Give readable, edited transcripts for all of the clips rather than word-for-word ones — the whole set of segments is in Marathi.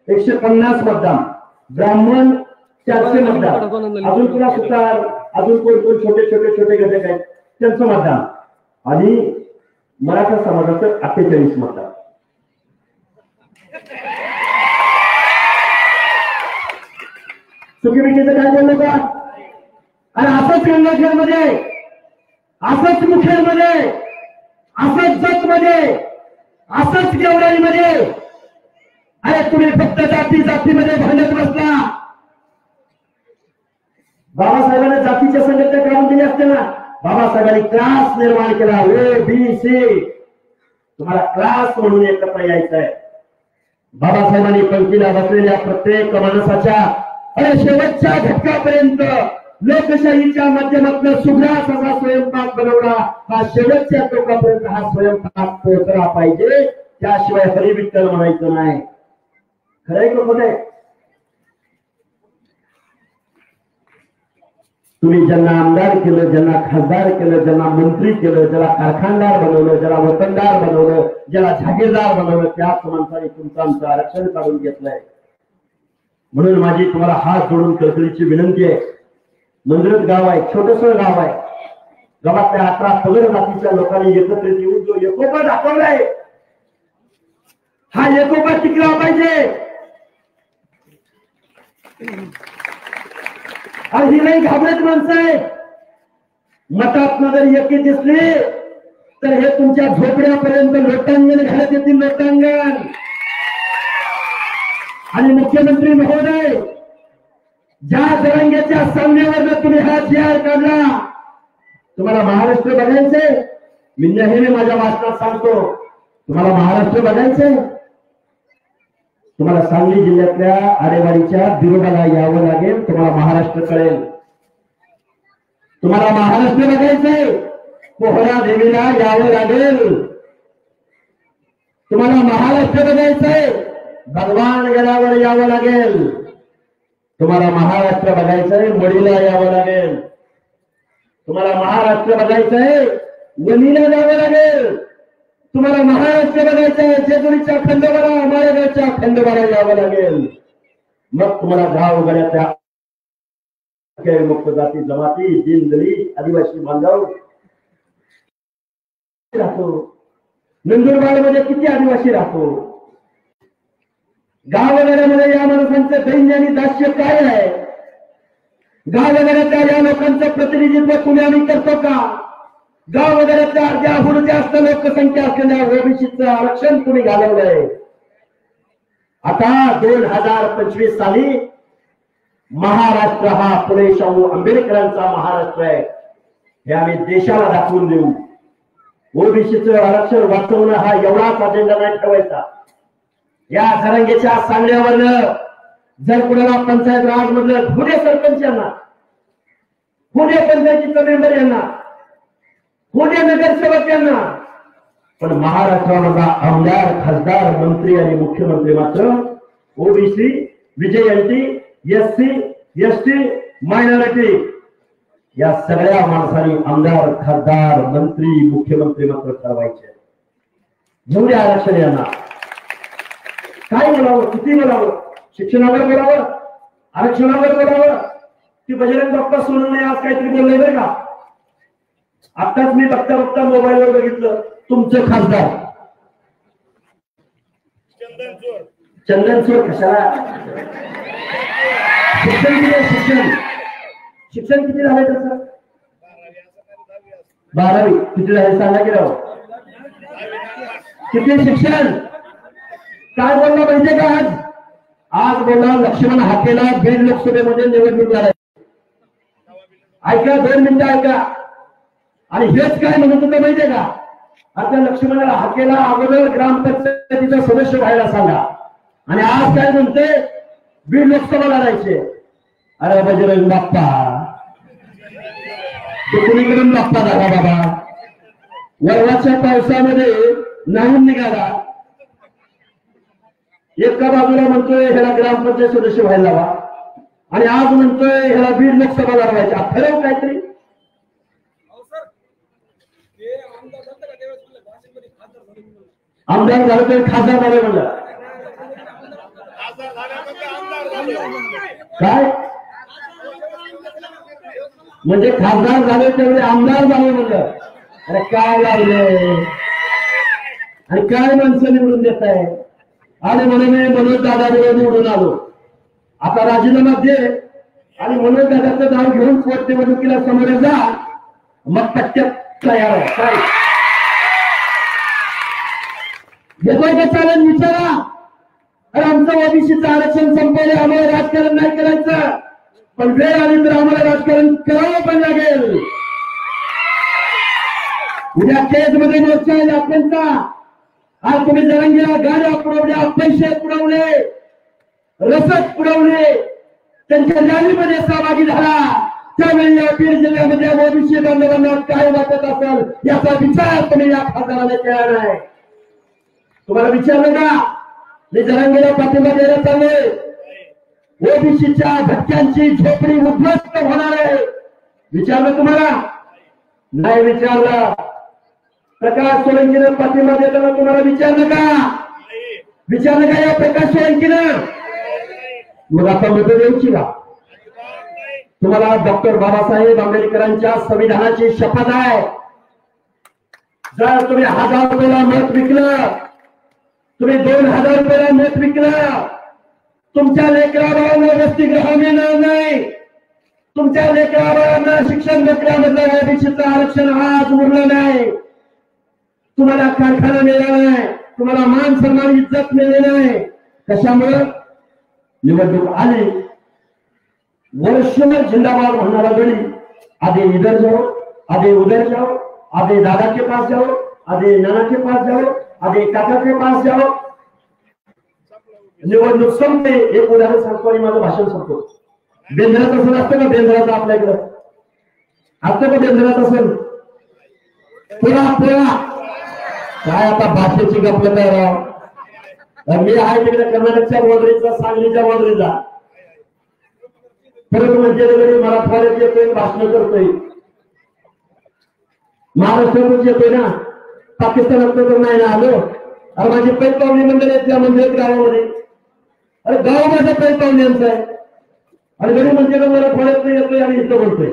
150 मतदान, ब्राह्मण 400 मतदान, अजून पुन्हा सुतार, अजून कोण छोटे छोटे छोटे घटक आहेत त्यांचं मतदान, आणि मराठा समाजाचं 48 मतदान. चुकीबिकीचं काय बोललं का? आणि असंच गंगाखेडमध्ये, असंच मुखेडमध्ये, असंच जतमध्ये, असंच गेवराईमध्ये, अरे तुम्ही फक्त जाती जातीमध्ये भांडत बसला. बाबासाहेबांना जातीच्या संघटना काढून दिली असते ना. बाबासाहेबांनी क्लास निर्माण केला, OBC. तुम्हाला क्लास म्हणून एकत्र यायचंय. बाबासाहेबांनी पंक्तीला बसलेल्या प्रत्येक माणसाच्या शेवटच्या घटकापर्यंत लोकशाहीच्या माध्यमातून सुग्रास असा स्वयंपाक बनवला. हा शेवटच्या टोकापर्यंत हा स्वयंपाक पोहोचला पाहिजे, त्याशिवाय हरिविठ्ठल म्हणायचं नाही. खरंय का खोटं आहे? तुम्ही ज्यांना आमदार केलं, ज्यांना खासदार केलं, ज्यांना मंत्री केलं, ज्याला कारखानदार बनवलं, ज्याला वतनदार बनवलं, ज्याला जागीरदार बनवलं, त्याच माणसाने तुमचं आमचं आरक्षण काढून घेतलंय. म्हणून माझी तुम्हाला हात जोडून कळकळीची विनंती आहे. मंदिरत गाव आहे, छोटस गाव आहे. गावातल्या 11 पगड जातीच्या लोकांनी एकत्रित येऊन जो एकोपा दाखवलाय, हा एकोपा टिकला पाहिजे. आणि ही नाही घाबरत माणसं आहे. मतात जर एकी दिसले तर हे तुमच्या झोपड्यापर्यंत लोटांगण घालत येतील, लोटांगण. आणि मुख्यमंत्री महोदय, ज्या जरांग्याच्या सामन्यावर तुम्ही हा GR काढला, तुम्हाला महाराष्ट्र बघायचंय. मी नेहमी माझ्या भाषणात सांगतो, तुम्हाला महाराष्ट्र बघायचंय. तुम्हाला सांगली जिल्ह्यातल्या आरेवाडीच्या बिरोबाला यावं लागेल, तुम्हाला महाराष्ट्र कळेल. तुम्हाला महाराष्ट्र बघायचंय, पोहरा देवीला यावं लागेल. तुम्हाला महाराष्ट्र बघायचंय, भगवान गडावर यावं लागेल. तुम्हाला महाराष्ट्र बघायचंय, मडीला यावं लागेल. तुम्हाला महाराष्ट्र बघायचंय, वणीला जावं लागेल. तुम्हाला महाराष्ट्र बघायचंय, जेजुरीच्या खंडोबाला, माळेगावच्या खंडोबाला यावं लागेल. मग तुम्हाला गाव गड्याच्या मुक्त जाती जमाती, दिनदलित, आदिवासी बांधव राहतो. नंदुरबारमध्ये किती आदिवासी राहतो. गावगाड्यामध्ये या माणसांचं दैन्य आणि दास्य काय आहे? गावगाड्यातल्या या लोकांचं प्रतिनिधित्व तुम्ही आम्ही करतो का? गावगाड्यातल्या अर्ध्याहून जास्त लोकसंख्या असलेल्या OBCचं आरक्षण तुम्ही घालवलंय. आता 2025 साली महाराष्ट्र हा फुले शाहू आंबेडकरांचा महाराष्ट्र आहे, हे आम्ही देशाला दाखवून देऊ. OBCचं आरक्षण वाचवणं हा एवढाच अजेंडा नाही ठेवायचा. या जरांगेच्या सांगण्यावरनं जर कुणाला पंचायत राज मधलं पुणे सरपंच यांना, पुणे पंचायतीचं मेंबर यांना, पुणे नगरसेवक यांना, पण महाराष्ट्रामधला आमदार, खासदार, मंत्री आणि मुख्यमंत्री मात्र OBC, विजयंती, SC, ST, मायनॉरिटी या सगळ्या माणसांनी आमदार, खासदार, मंत्री, मुख्यमंत्री मात्र ठरवायचे. जेवढे आरक्षण यांना काय बोलावं, किती बोलावं, शिक्षणावर बोलावं, आरक्षणावर बोलावं. ती बजरंग बाप्पा सोनवणे आज काहीतरी बोलले बरं का. आताच मी बघता बघता मोबाईलवर बघितलं, तुमचे खासदार चंदन चोर कशाला? शिक्षण किती आहे? शिक्षण किती झालंय त्याचं? 12वी. किती झाले सांगा की राव, किती शिक्षण? काय बोलला पाहिजे का? आज बोला लक्ष्मण हाकेला बीड लोकसभेमध्ये निवडणूक झाली. ऐका, 2 मिनिटं ऐका. आणि हेच काय म्हणत होतं माहितीये का? आता लक्ष्मण हाकेला अगोदर ग्रामपंचायतीचा सदस्य व्हायला सांगा, आणि आज काय म्हणते बीड लोकसभा लढायचे. अरे बजरंग बाप्पा, कुणीकडून बाप्पा झाला बाबा? वरवाच्या पावसामध्ये नाहून निघाला. एका बाजूला म्हणतोय ह्याला ग्रामपंचायत सदस्य व्हायला हवा, आणि आज म्हणतोय ह्याला बीड लोकसभा लढवायची. ठरव काहीतरी. आमदार झालं तर खासदार झाले म्हणलं. काय म्हणजे खासदार झाले तेवढे आमदार झाले म्हणलं. अरे काय लागले आणि काय माणसं निवडून देत आहे. आणि म्हणून मी मनोज दादा निवडून आलो. आता राजीनामा दे आणि मनोज दादाचं नाव घेऊन पोटनिवडणुकीला समोर जा, मग पट्ट्यात तयार आहे. काय घेतोय का चालेल विचारा. अरे आमचं ओबीसीचं आरक्षण संपवले, आम्हाला राजकारण नाही करायचं, पण वेळ आली तर आम्हाला राजकारण करावं पण लागेल. उद्या केजमध्ये मोर्चा आहे आपल्याचा. आज तुम्ही जरंगीला गाड्या पुरवल्या, पैसे पुरवले, रसद पुरवले, त्यांच्या रॅलीमध्ये सहभागी झाला, त्यावेळी या बीड जिल्ह्यामध्ये ओबीसी बांधवांना काय वाटत असेल याचा विचार तुम्ही या खासदाराने केला नाही. तुम्हाला विचारलं का मी जरंगीला पाठिंबा द्यायला चाललोय. ओबीसीच्या भटक्यांची झोपडी उद्ध्वस्त होणार आहे. विचारलं तुम्हाला? नाही विचारलं. प्रकाश सोळंकीनं पाठिंबा देताना तुम्हाला विचारलं का? विचारलं का या प्रकाश सोळंकीनं? मग आता मत द्यायची का? तुम्हाला डॉक्टर बाबासाहेब आंबेडकरांच्या संविधानाची शपथ आहे. जर तुम्ही 1000 रुपयाला मत विकलं, तुम्ही 2000 रुपयाला मत विकलं, तुमच्या लेकराबाळांना वसतिगृह मिळणार नाही, तुमच्या लेकराबाळांना शिक्षण नोकऱ्यामधलं ओबीसीचं आरक्षण आज उरलं नाही, तुम्हाला कारखाना मिळाला नाही, तुम्हाला मान सन्मान इज्जत मिळाली नाही. कशामुळे? निवडणूक आली, वर्षभर जिंदाबाद म्हणणारा गडी आधे इधर जाओ, आधे उधर जाओ, आधे दादा के पास जाओ, आधे नाना के पास जाओ, आधे काका के पास जाओ. निवडणूक संपते. एक उदाहरण सांगतो आणि माझं भाषण संपतो. बेंद्रात असं असतं का? बेंद्राचं आपल्याकडं असतं का? बेंद्रात असेल पुरा पुरा काय आता भाषेची गपलत आहे राव. मी आहे तिकडे कर्नाटकच्या वडरीचा, सांगलीच्या वडरीचा, परत म्हणजे मराठवाड्यात येतोय, भाषण करतोय, महाराष्ट्रातच येतोय ना, पाकिस्तानात तर नाही ना आलो. अरे माझी पैलपावणी मंडळ आहेत त्या मंदिरात गावामध्ये. अरे गाव माझ्या पैलपावण्यांचं आहे आणि गडी म्हणजे मराठवाड्यात येतोय आणि इथं बोलतोय.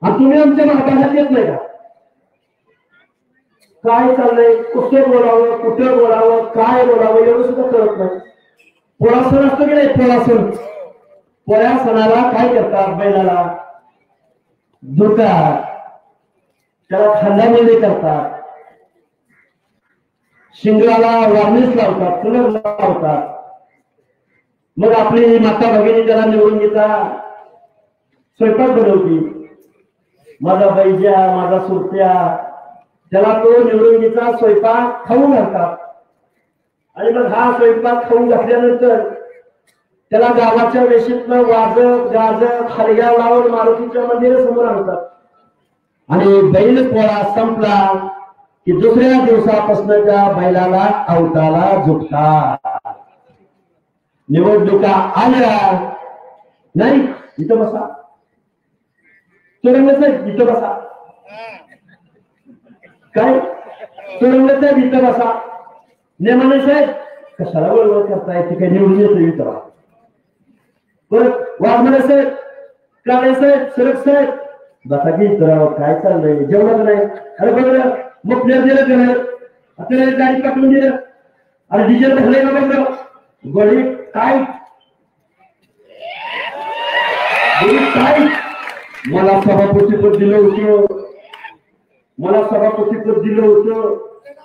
आणि तुम्ही आमच्या भागात येत नाही का? काय चाललंय, कुठे बोलावं, कुठे बोलावं, काय बोलावं एवढं सुद्धा कळत नाही. पोळा सण असतो की नाही? पोळा सण. पोळ्या सणाला काय करतात? बैलाला धुतात, त्याला खांदामंदी करतात, शिंगाला वार्निश लावतात, कलर लावतात. मग आपली माता भगिनी त्याला निवडून घेतात, स्वयंपाक बनवती. माझा बैजा, माझा सुरत्या, त्याला तो निवडणुकीचा स्वयंपाक खाऊ घालतात. आणि मग हा स्वयंपाक खाऊ घातल्यानंतर त्याला गावाच्या वेशीतनं वाजत गाजत हलग्या लावून मारुतीच्या मंदिरासमोर आणतात. आणि बैल पोळा संपला की दुसऱ्या दिवसापासून त्या बैलाला अवताला झुकतात. निवडणुका आल्या नाही, इथं बसा, चोरंगच इथं बसा, काय चोरंगच इथं बसा. नेमाने साहेब कशाला वळवळ करताय? ते काही निवडून येतो इथं. परत वाघमारे साहेब, काळे साहेब, सरक साहेब बसा की इथं. काय चाललंय? जेवणाचं नाही. अरे बघ मग प्लेअर दिलं का नाही? आपल्याला गाडी काढून दिलं. अरे डिझेल भरलंय का? बघ गोळी काय काय. मला सभापतीपद दिलं होतं, मला सभापतीपद दिलं होतं,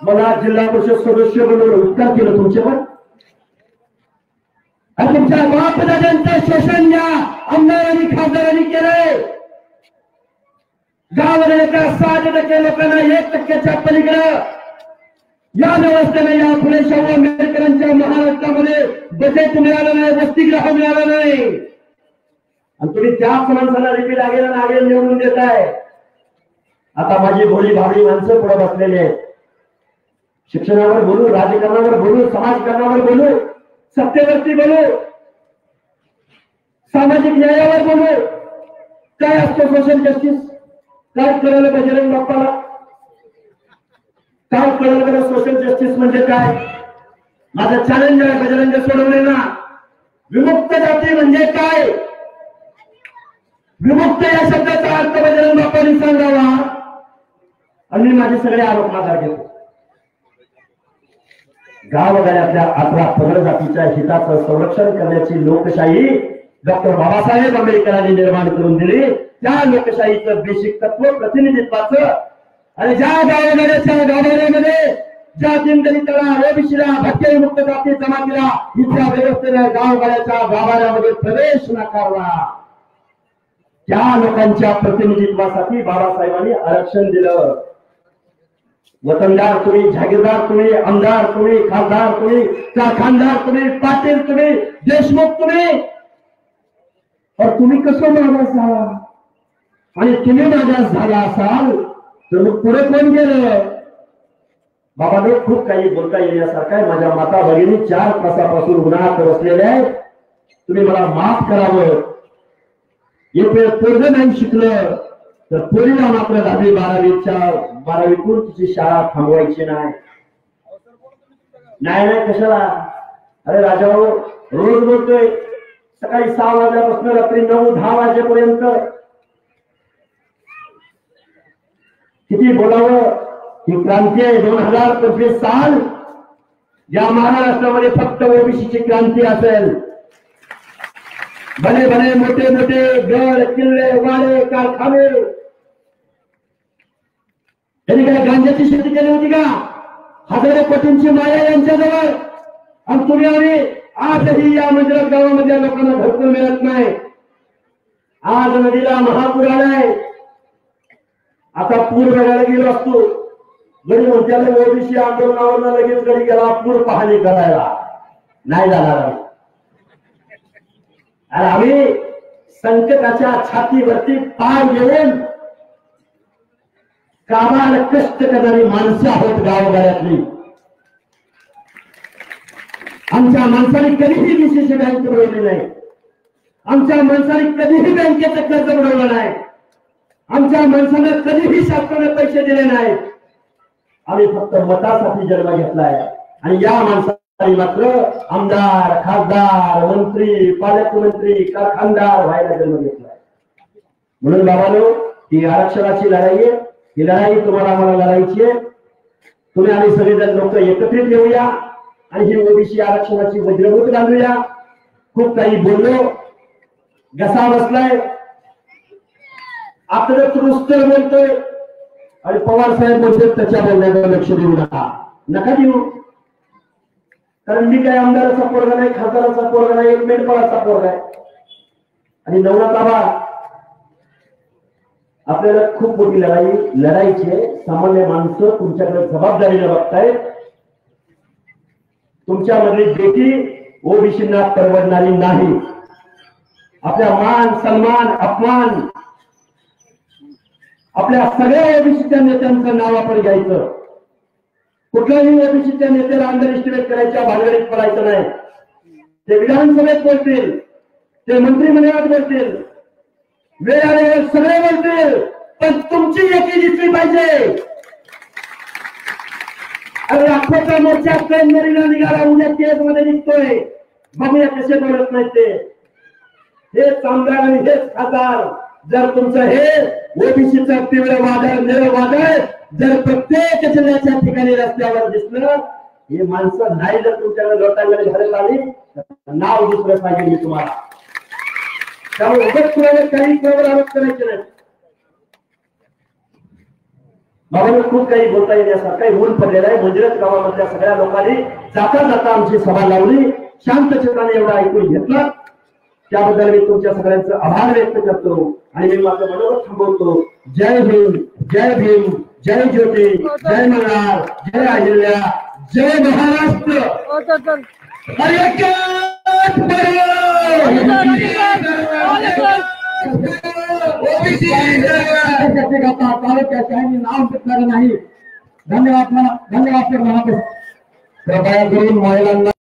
मला जिल्हा परिषद सदस्य बनवलं. उपकार केलं तुमच्यावर. तुमच्या बापदादांचं शोषण या आमदारांनी खासदारांनी केलंय. गावाला 6% लोकांना 1% पलीकडे या व्यवस्थेने या फुले शाहू आंबेडकरांच्या महाराष्ट्रामध्ये बजेट मिळालं नाही, वसतिगृह मिळालं नाही. आणि तुम्ही त्याच माणसाला रिपीट लागेल निवडून देताय. आता माझी भोळी भावडी माणसं पुढे बसलेली आहेत. शिक्षणावर बोलू, राजकारणावर बोलू, समाजकारणावर बोलू, सत्तेवरती बोलू, सामाजिक न्यायावर बोलू. काय असतो सोशल जस्टिस? काय कळलं बजरंग बाप्पाला? काय कळलं बरं सोशल जस्टिस म्हणजे काय? माझं चॅलेंज आहे, बजरंग सोडवले ना. विमुक्त जाती म्हणजे काय, विमुक्त या शब्दाचा अर्थ बजरंग बाप्पांनी सांगावा आणि मी माझे सगळे आरोप माघार घेतो. गावगाड्यातल्या 11-15 जातीच्या हिताचं संरक्षण करण्याची लोकशाही डॉक्टर बाबासाहेब आंबेडकरांनी निर्माण करून दिली. त्या लोकशाहीचं बेसिक तत्व प्रतिनिधित्वाचं आणि ज्या गावामध्ये ज्या दिनदलिताला, ओबीसीला, भटक्या जाती जमातीला इथल्या व्यवस्थेने गावगाड्याच्या गाभाऱ्यामध्ये प्रवेश नाकारला, त्या लोकांच्या प्रतिनिधित्वासाठी बाबासाहेबांनी आरक्षण दिलं. वतनदार तुम्ही, जागीरदार तुम्ही, आमदार तुम्ही, खासदार तुम्ही, कारखानदार तुम्ही, पाटील तुम्ही, देशमुख तुम्ही, और तुम्ही कसं मागास झाला आणि तुम्ही मागास झाला असाल तर मग पुढे कोण गेलं. बाबांनो खूप काही बोलता येण्यासारखं आहे. माझ्या माता भगिनी 4 तासापासून उन्हात बसलेल्या आहेत. तुम्ही मला माफ करावं. एक वेळ पोरग नाही शिकलं तर पोरीला मात्र 10वी-12वीतून तिची शाळा थांबवायची नाही. नाही कशाला. अरे राजाभाऊ रोज बोलतोय सकाळी 6 वाजल्यापासून रात्री 9-10 वाजेपर्यंत. किती बोलावं. ही क्रांती आहे 2025 साल. या महाराष्ट्रामध्ये फक्त ओबीसीची क्रांती असेल. भले भले मोठे मोठे गड, किल्ले, वाडे, कारखाने, त्यांनी काय गांजाची शेती केली होती का. हजारो कोटींची माया यांच्याजवळ. आणि तुम्ही आम्ही आजही या मंदिरात गावामधल्या लोकांना घरकुल मिळत नाही. आज नदीला महापूर आलाय. आता पूर बघायला गेलो असतो गडी म्हणत्याला ओबीसी आंदोलनावर लगेच गडी गेला पूर पाहणी करायला. नाही जाणार. आणि आम्ही संकटाच्या छातीवरती पाय घेऊन कामाला कष्ट करणारी माणसं आहोत गावगाड्यातली. आमच्या माणसाने कधीही विशेष बँक बुडवली नाही. आमच्या माणसाने कधीही बँकेचं कर्ज बुडवलं नाही. आमच्या माणसानं कधीही शासनाने पैसे दिले नाहीत. आम्ही फक्त मतासाठी जन्म घेतलाय. आणि या माणसाने मात्र आमदार, खासदार, मंत्री, पालकमंत्री, कारखानदार व्हायला जन्म घेतलाय. म्हणून बाबांनो ही आरक्षणाची लढाई आहे. ही लढाई तुम्हाला आम्हाला लढायची आहे. तुम्ही आम्ही सगळेजण लोक एकत्रित येऊया आणि ही ओबीसी आरक्षणाची वज्रमूठ घालूया. खूप काही बोललो, घसा बसलाय. आपलं रुस्तर बोलतोय आणि पवार साहेब बोलतोय त्याच्या बोलण्याकडे लक्ष देऊ नका देऊ. कारण मी काय आमदाराचा पोरगा नाही, खासदाराचा पोरगा नाही, एक मेंढपाळाचा पोरगा आहे. आणि नवनाथ बाबा आपल्याला खूप मोठी लढाई लढायची आहे. सामान्य माणसं तुमच्याकडे जबाबदारीने बघतायत. तुमच्यामधली बेटी ओबीसींना परवडणारी नाही. आपल्या मान, सन्मान, अपमान आपल्या सगळ्या ओबीसीच्या नेत्यांचं नाव आपण घ्यायचं. कुठल्याही ओबीसीच्या नेत्याला अंडर एस्टिमेट करायच्या भानगडीत पडायचं नाही. ते विधानसभेत बोलतील, ते मंत्रिमंडळात बोलतील, वेळ आल्यावर सगळे बोलतील, पण तुमची एकी दिसली पाहिजे. अरे अख्खाचा मोर्चा प्रेमरीला निघाला, उद्या केस मध्ये निघतोय. बघूया कसे बोलत नाही ते. हेच आमदार आणि हेच खासदार जर तुमचं हे ओबीसीचं तीव्र वादळ, निळ वादळ जर प्रत्येक जिल्ह्याच्या ठिकाणी रस्त्यावर दिसलं, हे माणसं नाही जर तुमच्याकडे लोटांकडे घरात आली नाव दुसरं सांगेल मी तुम्हाला. त्यामुळे उगाच कुणाला काही आरोप करायचे नाही. बाबांना खूप काही बोलता येण्यासारखं ऊन पडलेलं आहे. मंदिरात गावामधल्या सगळ्या लोकांनी जाता जाता आमची सभा लावली, शांत चित्ताने एवढा ऐकून घेतला. त्याबद्दल मी तुमच्या सगळ्यांचे आभार व्यक्त करतो आणि मी माझं मनोगत थांबवतो. जय भीम, जय भीम, जय ज्योती, जय मल्हार, जय अहिल्या, जय महाराष्ट्र. नाव घेतलं नाही. धन्यवाद. कृपया करून महिलांना